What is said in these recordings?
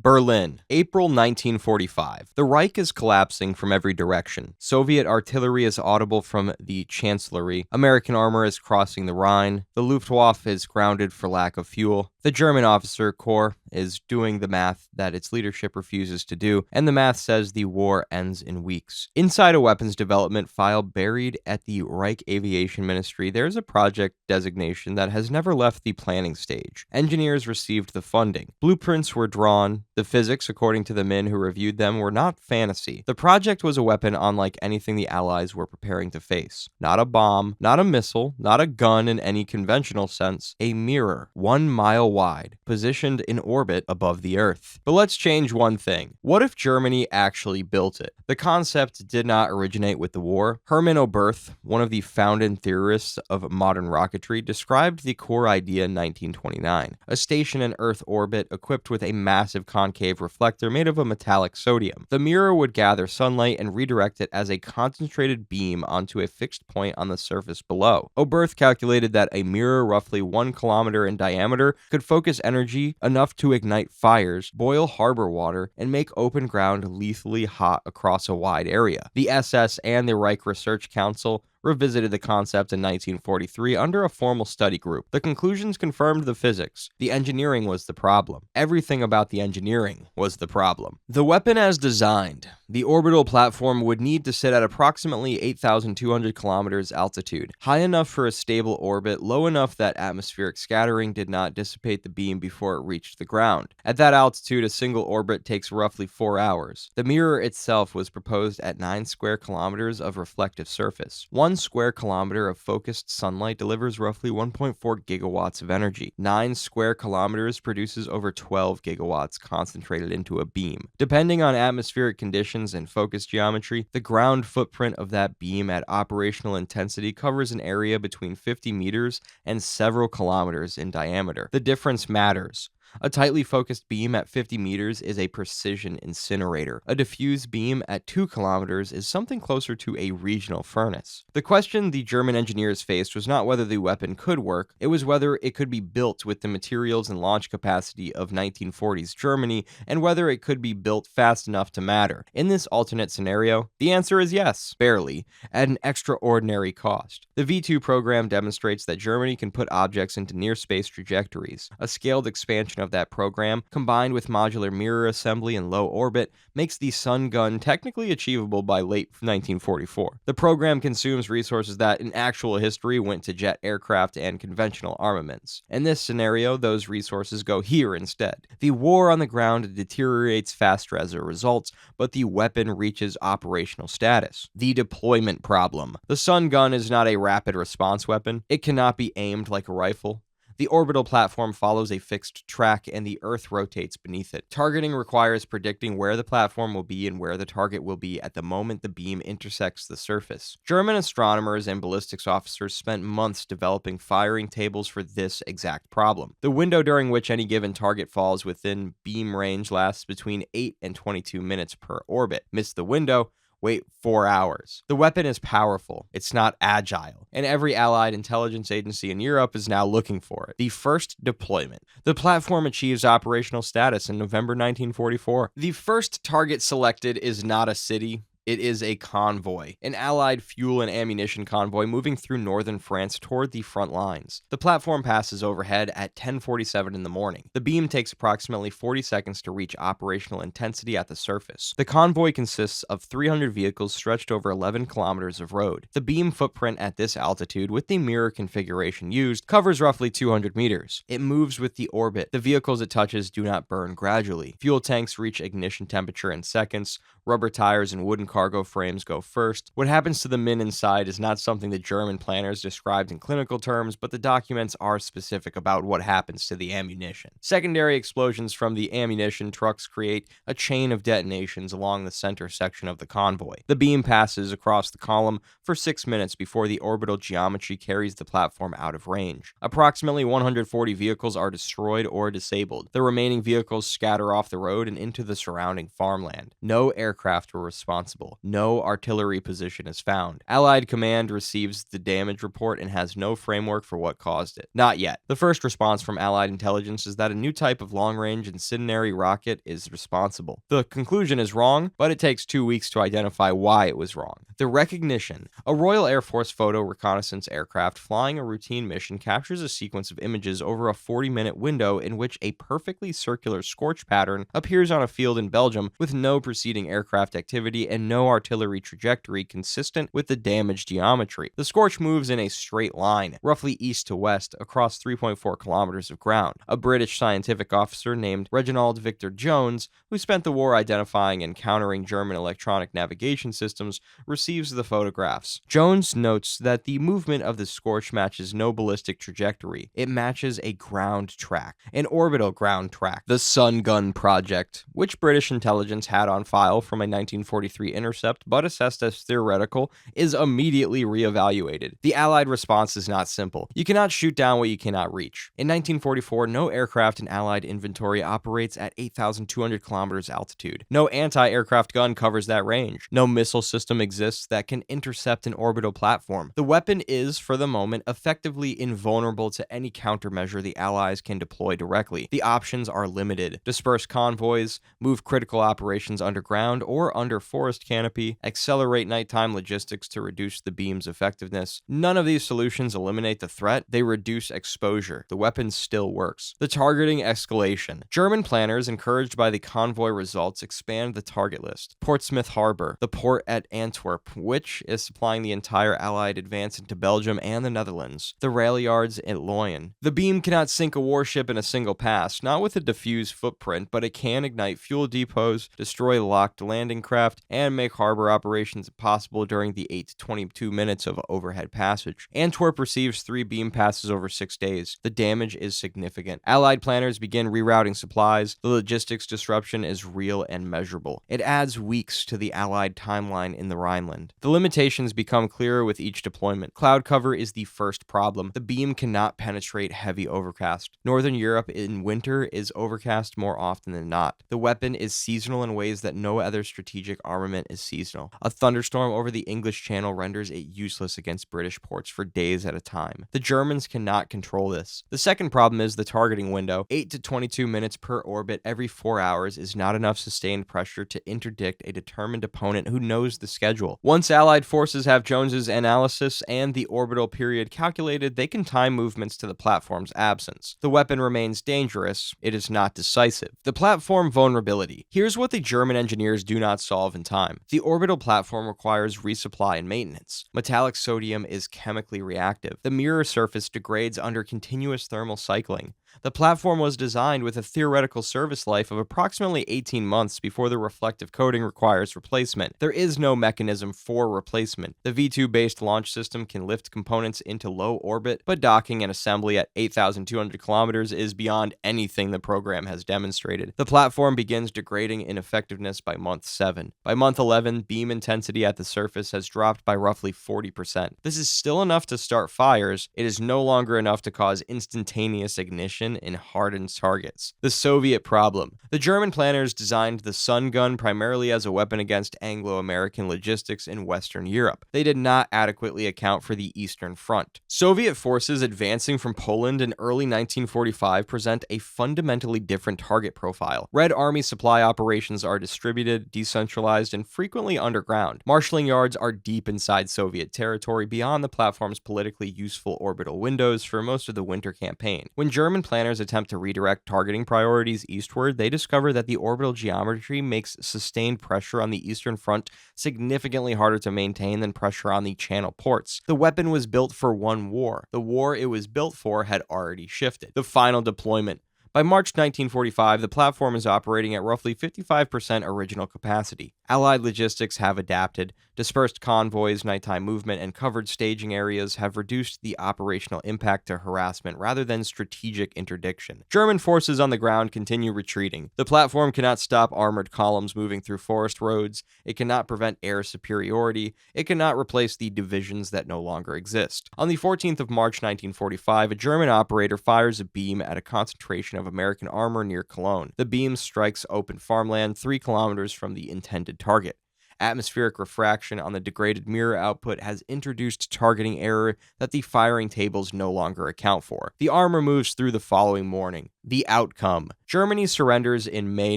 Berlin, April 1945. The Reich is collapsing from every direction. Soviet artillery is audible from the Chancellery. American armor is crossing the Rhine. The Luftwaffe is grounded for lack of fuel. The German officer corps is doing the math that its leadership refuses to do, and the math says the war ends in weeks. Inside a weapons development file buried at the Reich Aviation Ministry, there's a project designation that has never left the planning stage. Engineers received the funding. Blueprints were drawn. The physics, according to the men who reviewed them, were not fantasy. The project was a weapon unlike anything the Allies were preparing to face. Not a bomb, not a missile, not a gun in any conventional sense. A mirror, 1 mile wide, positioned in orbit above the Earth. But let's change one thing. What if Germany actually built it? The concept did not originate with the war. Hermann Oberth, one of the founding theorists of modern rocketry, described the core idea in 1929. A station in Earth orbit equipped with a massive concave reflector made of a metallic sodium. The mirror would gather sunlight and redirect it as a concentrated beam onto a fixed point on the surface below. Oberth calculated that a mirror roughly 1 kilometer in diameter could focus energy enough to ignite fires, boil harbor water, and make open ground lethally hot across a wide area. The SS and the Reich Research Council revisited the concept in 1943 under a formal study group. The conclusions confirmed the physics. The engineering was the problem. Everything about the engineering was the problem. The weapon as designed. The orbital platform would need to sit at approximately 8,200 kilometers altitude, high enough for a stable orbit, low enough that atmospheric scattering did not dissipate the beam before it reached the ground. At that altitude, a single orbit takes roughly 4 hours. The mirror itself was proposed at 9 square kilometers of reflective surface. 1 square kilometer of focused sunlight delivers roughly 1.4 gigawatts of energy. 9 square kilometers produces over 12 gigawatts concentrated into a beam. Depending on atmospheric conditions and focus geometry, the ground footprint of that beam at operational intensity covers an area between 50 meters and several kilometers in diameter. The difference matters. A tightly focused beam at 50 meters is a precision incinerator. A diffuse beam at 2 kilometers is something closer to a regional furnace. The question the German engineers faced was not whether the weapon could work, it was whether it could be built with the materials and launch capacity of 1940s Germany, and whether it could be built fast enough to matter. In this alternate scenario, the answer is yes, barely, at an extraordinary cost. The V2 program demonstrates that Germany can put objects into near-space trajectories. A scaled expansion of that program, combined with modular mirror assembly in low orbit, makes the Sun gun technically achievable by late 1944. The program consumes resources that in actual history went to jet aircraft and conventional armaments. In this scenario, those resources go here instead. The war on the ground deteriorates faster as a result, but the weapon reaches operational status. The deployment problem. The Sun gun is not a rapid response weapon. It cannot be aimed like a rifle. The orbital platform follows a fixed track and the Earth rotates beneath it. Targeting requires predicting where the platform will be and where the target will be at the moment the beam intersects the surface. German astronomers and ballistics officers spent months developing firing tables for this exact problem. The window during which any given target falls within beam range lasts between 8 and 22 minutes per orbit. Miss the window, wait 4 hours. The weapon is powerful. It's not agile. And every allied intelligence agency in Europe is now looking for it. The first deployment. The platform achieves operational status in November 1944. The first target selected is not a city. It is a convoy, an Allied fuel and ammunition convoy moving through northern France toward the front lines. The platform passes overhead at 10:47 in the morning. The beam takes approximately 40 seconds to reach operational intensity at the surface. The convoy consists of 300 vehicles stretched over 11 kilometers of road. The beam footprint at this altitude, with the mirror configuration used, covers roughly 200 meters. It moves with the orbit. The vehicles it touches do not burn gradually. Fuel tanks reach ignition temperature in seconds. Rubber tires and wooden cargo frames go first. What happens to the men inside is not something the German planners described in clinical terms, but the documents are specific about what happens to the ammunition. Secondary explosions from the ammunition trucks create a chain of detonations along the center section of the convoy. The beam passes across the column for 6 minutes before the orbital geometry carries the platform out of range. Approximately 140 vehicles are destroyed or disabled. The remaining vehicles scatter off the road and into the surrounding farmland. No aircraft were responsible simple. No artillery position is found. Allied command receives the damage report and has no framework for what caused it. Not yet. The first response from Allied intelligence is that a new type of long-range incendiary rocket is responsible. The conclusion is wrong, but it takes 2 weeks to identify why it was wrong. The recognition. A Royal Air Force photo reconnaissance aircraft flying a routine mission captures a sequence of images over a 40-minute window in which a perfectly circular scorch pattern appears on a field in Belgium with no preceding aircraft activity and no artillery trajectory consistent with the damage geometry. The scorch moves in a straight line, roughly east to west, across 3.4 kilometers of ground. A British scientific officer named Reginald Victor Jones, who spent the war identifying and countering German electronic navigation systems, receives the photographs. Jones notes that the movement of the scorch matches no ballistic trajectory. It matches a ground track, an orbital ground track. The Sun Gun Project, which British intelligence had on file from a 1943 intercept but assessed as theoretical, is immediately reevaluated. The Allied response is not simple. You cannot shoot down what you cannot reach. In 1944, no aircraft in Allied inventory operates at 8,200 kilometers altitude. No anti-aircraft gun covers that range. No missile system exists that can intercept an orbital platform. The weapon is, for the moment, effectively invulnerable to any countermeasure the Allies can deploy directly. The options are limited. Disperse convoys, move critical operations underground or under forest canopy, accelerate nighttime logistics to reduce the beam's effectiveness. None of these solutions eliminate the threat, they reduce exposure. The weapon still works. The targeting escalation. German planners, encouraged by the convoy results, expand the target list. Portsmouth Harbor, the port at Antwerp, which is supplying the entire Allied advance into Belgium and the Netherlands. The rail yards at Loyen. The beam cannot sink a warship in a single pass, not with a diffuse footprint, but it can ignite fuel depots, destroy locked landing craft, and make harbor operations impossible during the 8 to 22 minutes of overhead passage. Antwerp receives 3 beam passes over 6 days. The damage is significant. Allied planners begin rerouting supplies. The logistics disruption is real and measurable. It adds weeks to the Allied timeline in the Rhineland. The limitations become clearer with each deployment. Cloud cover is the first problem. The beam cannot penetrate heavy overcast. Northern Europe in winter is overcast more often than not. The weapon is seasonal in ways that no other strategic armament is seasonal. A thunderstorm over the English Channel renders it useless against British ports for days at a time. The Germans cannot control this. The second problem is the targeting window. 8 to 22 minutes per orbit every 4 hours is not enough sustained pressure to interdict a determined opponent who knows the schedule. Once Allied forces have Jones's analysis and the orbital period calculated, they can time movements to the platform's absence. The weapon remains dangerous. It is not decisive. The platform vulnerability. Here's what the German engineers do not solve in time. The orbital platform requires resupply and maintenance. Metallic sodium is chemically reactive. The mirror surface degrades under continuous thermal cycling. The platform was designed with a theoretical service life of approximately 18 months before the reflective coating requires replacement. There is no mechanism for replacement. The V2-based launch system can lift components into low orbit, but docking and assembly at 8,200 kilometers is beyond anything the program has demonstrated. The platform begins degrading in effectiveness by month 7. By month 11, beam intensity at the surface has dropped by roughly 40%. This is still enough to start fires. It is no longer enough to cause instantaneous ignition in hardened targets. The Soviet problem. The German planners designed the Sun Gun primarily as a weapon against Anglo-American logistics in Western Europe. They did not adequately account for the Eastern Front. Soviet forces advancing from Poland in early 1945 present a fundamentally different target profile. Red Army supply operations are distributed, decentralized, and frequently underground. Marshalling yards are deep inside Soviet territory beyond the platform's politically useful orbital windows for most of the winter campaign. When German planners attempt to redirect targeting priorities eastward, they discover that the orbital geometry makes sustained pressure on the Eastern Front significantly harder to maintain than pressure on the Channel ports. The weapon was built for one war. The war it was built for had already shifted. The final deployment. By March 1945, the platform is operating at roughly 55% original capacity. Allied logistics have adapted. Dispersed convoys, nighttime movement, and covered staging areas have reduced the operational impact to harassment rather than strategic interdiction. German forces on the ground continue retreating. The platform cannot stop armored columns moving through forest roads. It cannot prevent air superiority. It cannot replace the divisions that no longer exist. On the 14th of March 1945, a German operator fires a beam at a concentration of American armor near Cologne. The beam strikes open farmland 3 kilometers from the intended target. Atmospheric refraction on the degraded mirror output has introduced targeting error that the firing tables no longer account for. The armor moves through the following morning. The outcome: Germany surrenders in May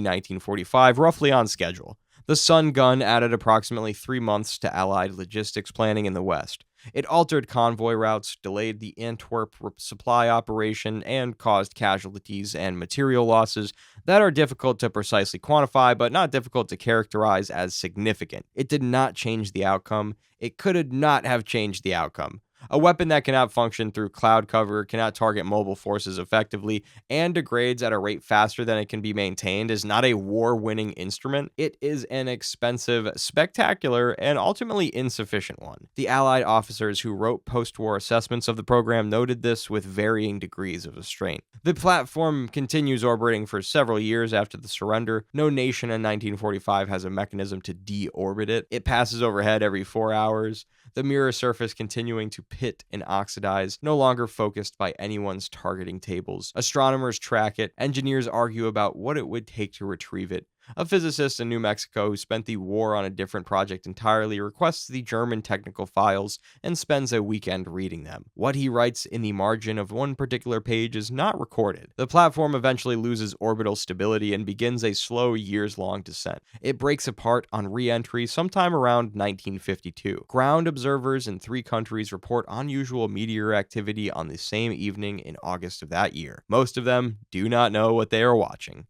1945, roughly on schedule. The Sun gun added approximately 3 months to Allied logistics planning in the West. It altered convoy routes, delayed the Antwerp supply operation, and caused casualties and material losses that are difficult to precisely quantify, but not difficult to characterize as significant. It did not change the outcome. It could not have changed the outcome. A weapon that cannot function through cloud cover, cannot target mobile forces effectively, and degrades at a rate faster than it can be maintained is not a war-winning instrument. It is an expensive, spectacular, and ultimately insufficient one. The Allied officers who wrote post-war assessments of the program noted this with varying degrees of restraint. The platform continues orbiting for several years after the surrender. No nation in 1945 has a mechanism to deorbit it. It passes overhead every 4 hours. The mirror surface continuing to pit and oxidize, no longer focused by anyone's targeting tables. Astronomers track it. Engineers argue about what it would take to retrieve it. A physicist in New Mexico who spent the war on a different project entirely requests the German technical files and spends a weekend reading them. What he writes in the margin of one particular page is not recorded. The platform eventually loses orbital stability and begins a slow years-long descent. It breaks apart on re-entry sometime around 1952. Ground observers in 3 countries report unusual meteor activity on the same evening in August of that year. Most of them do not know what they are watching.